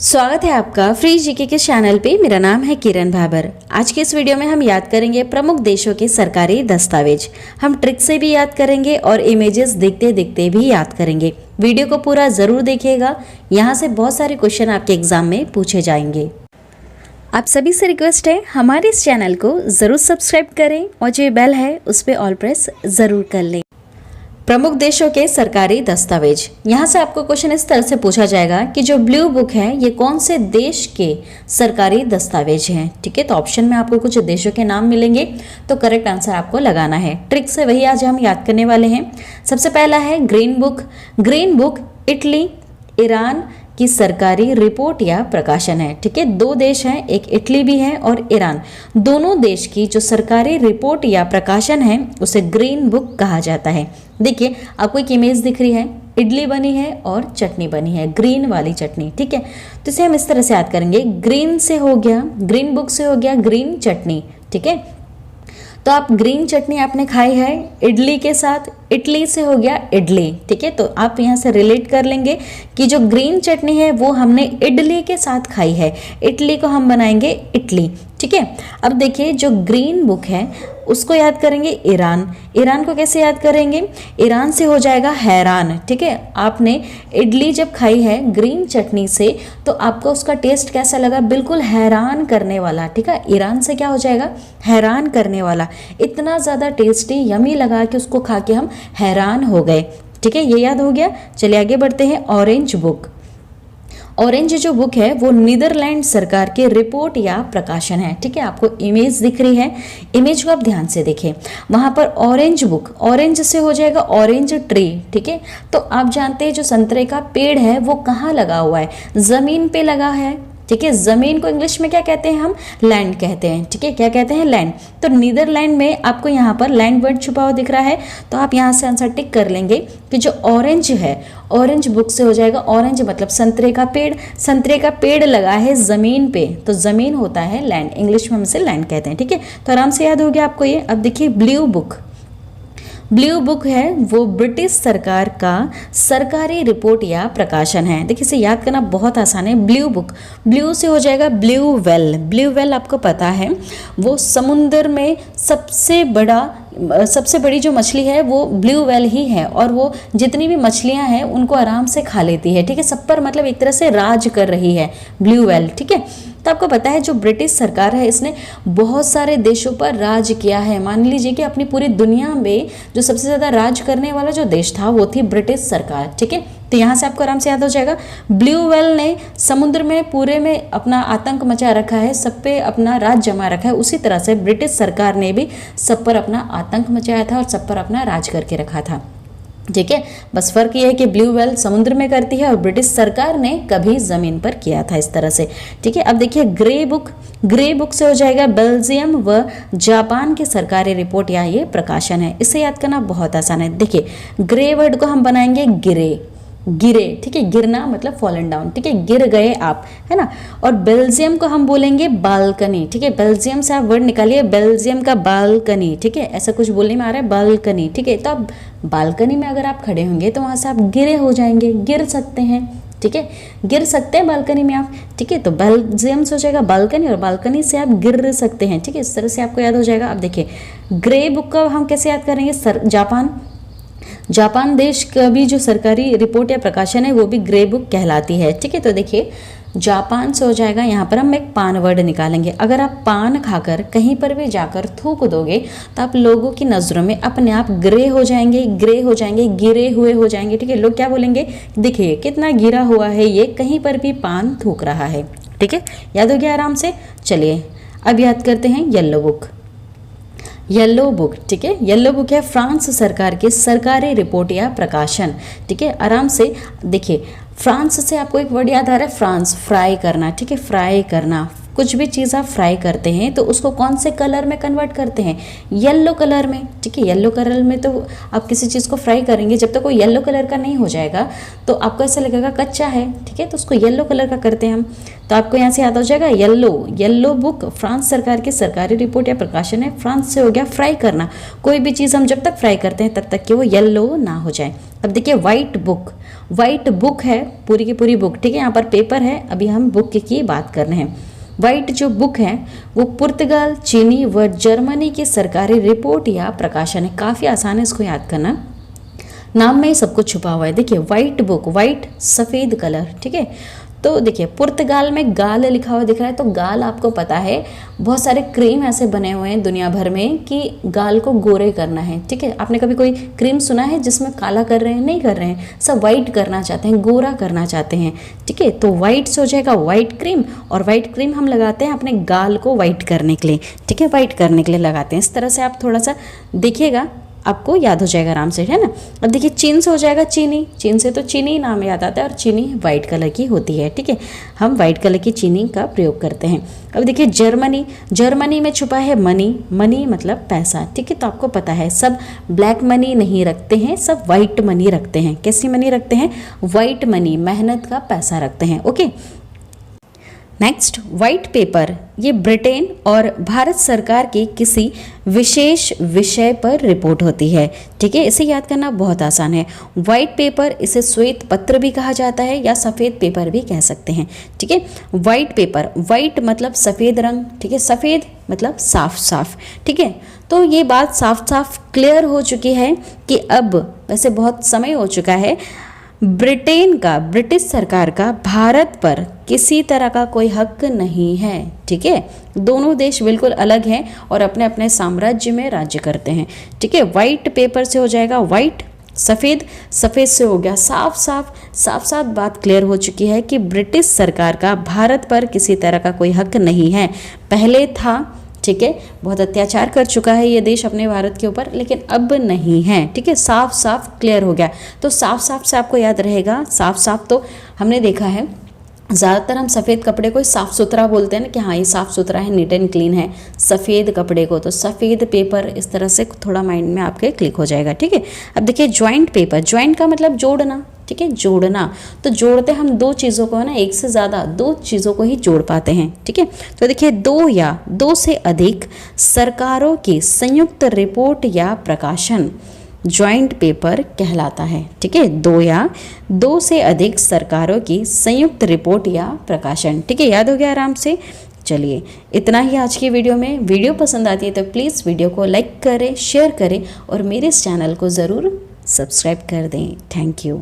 स्वागत है आपका फ्री जीके के चैनल पे। मेरा नाम है किरण भाबर। आज के इस वीडियो में हम याद करेंगे प्रमुख देशों के सरकारी दस्तावेज। हम ट्रिक से भी याद करेंगे और इमेजेस देखते देखते भी याद करेंगे। वीडियो को पूरा ज़रूर देखिएगा, यहाँ से बहुत सारे क्वेश्चन आपके एग्जाम में पूछे जाएंगे। आप सभी से रिक्वेस्ट है, हमारे इस चैनल को ज़रूर सब्सक्राइब करें और जो बेल है उस पर ऑल प्रेस ज़रूर कर लें। प्रमुख देशों के सरकारी दस्तावेज। यहाँ से आपको क्वेश्चन इस तरह से पूछा जाएगा कि जो ब्लू बुक है ये कौन से देश के सरकारी दस्तावेज हैं। ठीक है, तो ऑप्शन में आपको कुछ देशों के नाम मिलेंगे, तो करेक्ट आंसर आपको लगाना है। ट्रिक से वही आज हम याद करने वाले हैं। सबसे पहला है green book. Green book Italy, Iran की सरकारी रिपोर्ट या प्रकाशन है। ठीक है, दो देश हैं, एक इटली भी है और ईरान। दोनों देश की जो सरकारी रिपोर्ट या प्रकाशन है उसे ग्रीन बुक कहा जाता है। देखिए आपको एक इमेज दिख रही है, इडली बनी है और चटनी बनी है, ग्रीन वाली चटनी। ठीक है, तो इसे हम इस तरह से याद करेंगे, ग्रीन से हो गया, ग्रीन बुक से हो गया ग्रीन चटनी। ठीक है, तो आप ग्रीन चटनी आपने खाई है इडली के साथ, इटली से हो गया इडली। ठीक है, तो आप यहाँ से रिलेट कर लेंगे कि जो ग्रीन चटनी है वो हमने इडली के साथ खाई है, इडली को हम बनाएंगे इडली। ठीक है, अब देखिए जो ग्रीन बुक है उसको याद करेंगे ईरान। ईरान को कैसे याद करेंगे? ईरान से हो जाएगा हैरान। ठीक है, आपने इडली जब खाई है ग्रीन चटनी से तो आपको उसका टेस्ट कैसा लगा? बिल्कुल हैरान करने वाला। ठीक है, ईरान से क्या हो जाएगा? हैरान करने वाला। इतना ज़्यादा टेस्टी यमी लगा कि उसको खा के हम हैरान हो गए। ठीक है, ये याद हो गया। चलिए आगे बढ़ते हैं। Orange book. ऑरेंज जो बुक है वो नीदरलैंड सरकार के रिपोर्ट या प्रकाशन है। ठीक है, आपको इमेज दिख रही है, इमेज को आप ध्यान से देखें। वहां पर ऑरेंज बुक, ऑरेंज से हो जाएगा ऑरेंज ट्री। ठीक है, तो आप जानते हैं जो संतरे का पेड़ है वो कहाँ लगा हुआ है? जमीन पे लगा है। ठीक है, जमीन को इंग्लिश में क्या कहते हैं? हम लैंड कहते हैं। ठीक है, क्या कहते हैं? लैंड। तो नीदरलैंड में आपको यहाँ पर लैंड वर्ड छुपा हुआ दिख रहा है, तो आप यहाँ से आंसर टिक कर लेंगे कि जो ऑरेंज है, ऑरेंज बुक से हो जाएगा, ऑरेंज मतलब संतरे का पेड़, संतरे का पेड़ लगा है जमीन पे, तो जमीन होता है लैंड, इंग्लिश में हम इसे लैंड कहते हैं। ठीक है, तो आराम से याद हो गया आपको ये। अब देखिए ब्लू बुक। ब्लू बुक है वो ब्रिटिश सरकार का सरकारी रिपोर्ट या प्रकाशन है। देखिए इसे याद करना बहुत आसान है। ब्लू बुक, ब्लू से हो जाएगा ब्लू वेल। ब्लू वेल आपको पता है वो समुद्र में सबसे बड़ी जो मछली है वो ब्लू वेल ही है, और वो जितनी भी मछलियां हैं उनको आराम से खा लेती है। ठीक है, सब पर मतलब एक तरह से राज कर रही है ब्लू वेल। ठीक है, तो आपको पता है जो ब्रिटिश सरकार है इसने बहुत सारे देशों पर राज किया है। मान लीजिए कि अपनी पूरी दुनिया में जो सबसे ज़्यादा राज करने वाला जो देश था वो थी ब्रिटिश सरकार। ठीक है, तो यहाँ से आपको आराम से याद हो जाएगा। ब्लू वेल ने समुद्र में पूरे में अपना आतंक मचा रखा है, सब पे अपना राज जमा रखा है। उसी तरह से ब्रिटिश सरकार ने भी सब पर अपना आतंक मचाया था और सब पर अपना राज करके रखा था। ठीक है, बस फर्क ये है कि ब्लू वेल समुद्र में करती है और ब्रिटिश सरकार ने कभी जमीन पर किया था, इस तरह से। ठीक है, अब देखिए ग्रे बुक। ग्रे बुक से हो जाएगा बेल्जियम व जापान की सरकारी रिपोर्ट या ये प्रकाशन है। इसे याद करना बहुत आसान है। देखिए ग्रे वर्ड को हम बनाएंगे गिरे, गिरे। ठीक है, गिरना मतलब फॉलन डाउन। ठीक है, गिर गए आप, है ना। और बेल्जियम को हम बोलेंगे बालकनी। ठीक है, बेल्जियम से आप वर्ड निकालिए, बेल्जियम का बालकनी। ठीक है, ऐसा कुछ बोलने में आ रहा है बालकनी। ठीक है, तो आप बालकनी में अगर आप खड़े होंगे तो वहाँ से आप गिरे हो जाएंगे, गिर सकते हैं। ठीक है, गिर सकते हैं बालकनी में आप। ठीक है, तो बेल्जियम से हो जाएगा बालकनी और बालकनी से आप गिर सकते हैं। ठीक है, इस तरह से आपको याद हो जाएगा। अब देखिए ग्रे बुक का हम कैसे याद करेंगे? जापान। जापान देश का भी जो सरकारी रिपोर्ट या प्रकाशन है वो भी ग्रे बुक कहलाती है। ठीक है, तो देखिए जापान से हो जाएगा, यहाँ पर हम एक पान वर्ड निकालेंगे। अगर आप पान खाकर कहीं पर भी जाकर थूक दोगे तो आप लोगों की नज़रों में अपने आप ग्रे हो जाएंगे, ग्रे हो जाएंगे, गिरे हुए हो जाएंगे। ठीक है, लोग क्या बोलेंगे? देखिए कितना गिरा हुआ है ये, कहीं पर भी पान थूक रहा है। ठीक है, याद हो गया आराम से। चलिए अब याद करते हैं येलो बुक। Yellow book. ठीक है, येलो बुक है फ्रांस सरकार के सरकारी रिपोर्ट या प्रकाशन। ठीक है, आराम से देखिए, फ्रांस से आपको एक वर्ड याद आ रहा है, फ्रांस, फ्राई करना। ठीक है, फ्राई करना, कुछ भी चीज़ आप फ्राई करते हैं तो उसको कौन से कलर में कन्वर्ट करते हैं? येलो कलर में। ठीक है, येलो कलर में तो आप किसी चीज़ को फ्राई करेंगे, जब तक वो येलो कलर का नहीं हो जाएगा तो आपको ऐसा लगेगा कच्चा है। ठीक है, तो उसको येलो कलर का करते हैं हम। तो आपको यहाँ से याद हो जाएगा येलो। येलो बुक फ्रांस सरकार की सरकारी रिपोर्ट या प्रकाशन है। फ्रांस से हो गया फ्राई करना, कोई भी चीज़ हम जब तक फ्राई करते हैं तब तक कि वो येलो ना हो जाए। अब देखिए वाइट बुक है, पूरी की पूरी बुक, ठीक है। यहाँ पर पेपर है, अभी हम बुक की बात कर रहे हैं। वाइट जो बुक है वो पुर्तगाल, चीनी व जर्मनी की सरकारी रिपोर्ट या प्रकाशन है। काफ़ी आसान है इसको याद करना, नाम में ही सब कुछ छुपा हुआ है। देखिए वाइट बुक, वाइट सफ़ेद कलर, ठीक है। तो देखिए पुर्तगाल में गाल लिखा हुआ दिख रहा है, तो गाल आपको पता है बहुत सारे क्रीम ऐसे बने हुए हैं दुनिया भर में कि गाल को गोरे करना है, ठीक है। आपने कभी कोई क्रीम सुना है जिसमें काला कर रहे हैं? नहीं कर रहे हैं, सब वाइट करना चाहते हैं, गोरा करना चाहते हैं, ठीक है। तो वाइट से हो जाएगा वाइट क्रीम, और वाइट क्रीम हम लगाते हैं अपने गाल को वाइट करने के लिए, ठीक है, वाइट करने के लिए लगाते हैं। इस तरह से आप थोड़ा सा देखिएगा, आपको याद हो जाएगा आराम से, है ना। अब देखिए चीन से हो जाएगा चीनी, चीन से तो चीनी नाम याद आता है, और चीनी वाइट कलर की होती है, ठीक है। हम वाइट कलर की चीनी का प्रयोग करते हैं। अब देखिए जर्मनी, जर्मनी में छुपा है मनी, मनी मतलब पैसा, ठीक है। तो आपको पता है सब ब्लैक मनी नहीं रखते हैं, सब वाइट मनी रखते हैं। कैसी मनी रखते हैं? वाइट मनी, मेहनत का पैसा रखते हैं, ओके। नेक्स्ट वाइट पेपर, ये ब्रिटेन और भारत सरकार की किसी विशेष विषय पर रिपोर्ट होती है, ठीक है। इसे याद करना बहुत आसान है। वाइट पेपर, इसे श्वेत पत्र भी कहा जाता है या सफ़ेद पेपर भी कह सकते हैं, ठीक है। वाइट पेपर, वाइट मतलब सफ़ेद रंग, ठीक है, सफ़ेद मतलब साफ साफ, ठीक है। तो ये बात साफ साफ क्लियर हो चुकी है कि अब, वैसे बहुत समय हो चुका है, ब्रिटेन का, ब्रिटिश सरकार का भारत पर किसी तरह का कोई हक नहीं है, ठीक है। दोनों देश बिल्कुल अलग हैं और अपने अपने साम्राज्य में राज्य करते हैं, ठीक है। वाइट पेपर से हो जाएगा वाइट, सफ़ेद, सफ़ेद से हो गया साफ साफ बात क्लियर हो चुकी है कि ब्रिटिश सरकार का भारत पर किसी तरह का कोई हक नहीं है। पहले था, ठीक है, बहुत अत्याचार कर चुका है ये देश अपने भारत के ऊपर, लेकिन अब नहीं है, ठीक है। साफ साफ क्लियर हो गया। तो साफ साफ से आपको याद रहेगा, साफ साफ तो हमने देखा है ज़्यादातर हम सफ़ेद कपड़े को साफ़ सुथरा बोलते हैं ना, कि हाँ ये साफ़ सुथरा है, नीट एंड क्लीन है सफ़ेद कपड़े को। तो सफ़ेद पेपर, इस तरह से थोड़ा माइंड में आपके क्लिक हो जाएगा, ठीक है। अब देखिए जॉइंट पेपर, जॉइंट का मतलब जोड़ना, ठीक है, जोड़ना। तो जोड़ते हम दो चीज़ों को, है ना, एक से ज़्यादा दो चीज़ों को ही जोड़ पाते हैं, ठीक है। तो देखिए दो या दो से अधिक सरकारों की संयुक्त रिपोर्ट या प्रकाशन जॉइंट पेपर कहलाता है, ठीक है। दो या दो से अधिक सरकारों की संयुक्त रिपोर्ट या प्रकाशन, ठीक है, याद हो गया आराम से। चलिए इतना ही आज की वीडियो में। वीडियो पसंद आती है तो प्लीज़ वीडियो को लाइक करें, शेयर करें और मेरे इस चैनल को ज़रूर सब्सक्राइब कर दें। Thank you.